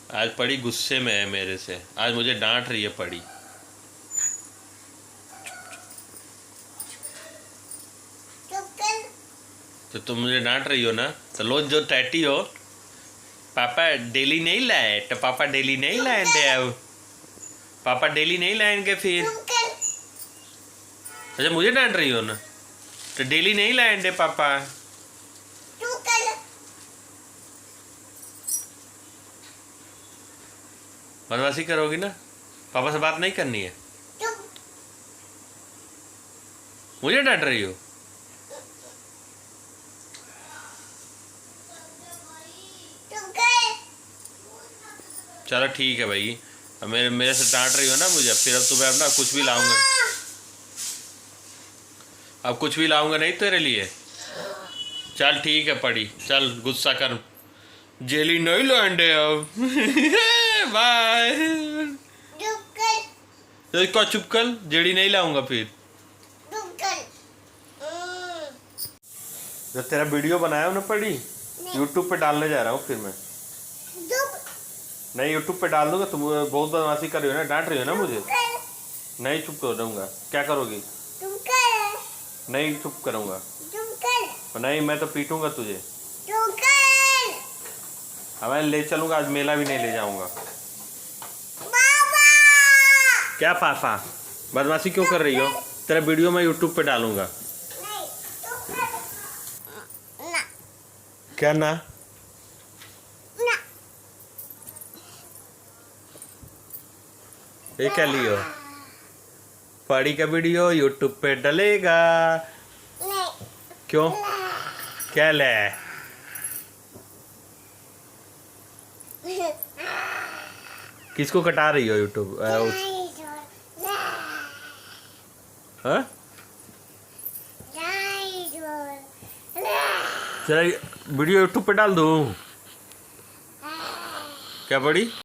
आज पड़ी गुस्से में है मेरे से, आज मुझे डांट रही है पड़ी। तो तुम मुझे डांट रही हो ना, तो लो जो टैटी हो। पापा डेली नहीं लाए तो पापा डेली नहीं लाएंगे अब। पापा डेली नहीं लाएंगे फिर। अच्छा मुझे डांट रही हो ना, तो डेली नहीं लाएंगे पापा। बदमाशी करोगी ना, पापा से बात नहीं करनी है। मुझे डांट रही हो। चलो ठीक है भाई, अब मेरे से डांट रही हो ना मुझे, फिर अब तुम्हें अब ना कुछ भी लाऊंगा। अब कुछ भी लाऊंगा नहीं तेरे लिए। चल ठीक है पड़ी, चल गुस्सा कर। जेली नहीं लाएंगे अब। बाय। तो क्या चुप कर, जेली नहीं लाऊंगा फिर। जब तेरा वीडियो बनाया ना पड़ी, यूट्यूब पे डालने जा रहा हूँ फिर मैं। नहीं यूट्यूब पे डाल दूंगा। तुम बहुत बदमाशी कर रही हो ना, डांट रही हो ना मुझे। नहीं चुप कर दूंगा। क्या करोगी? नहीं चुप करूंगा। नहीं मैं तो पीटूंगा तुझे। अब मैं ले चलूंगा, आज मेला भी नहीं ले जाऊंगा। क्या पापा बदमाशी क्यों कर रही हो? तेरा वीडियो मैं यूट्यूब पे डालूंगा। क्या ना? ये क्या लियो? पड़ी का वीडियो यूट्यूब पे डलेगा। क्यों? क्या ले? किसको कटा रही हो यूट्यूब? हाँ? चल वीडियो यूट्यूब पे डाल दूँ क्या? पड़ी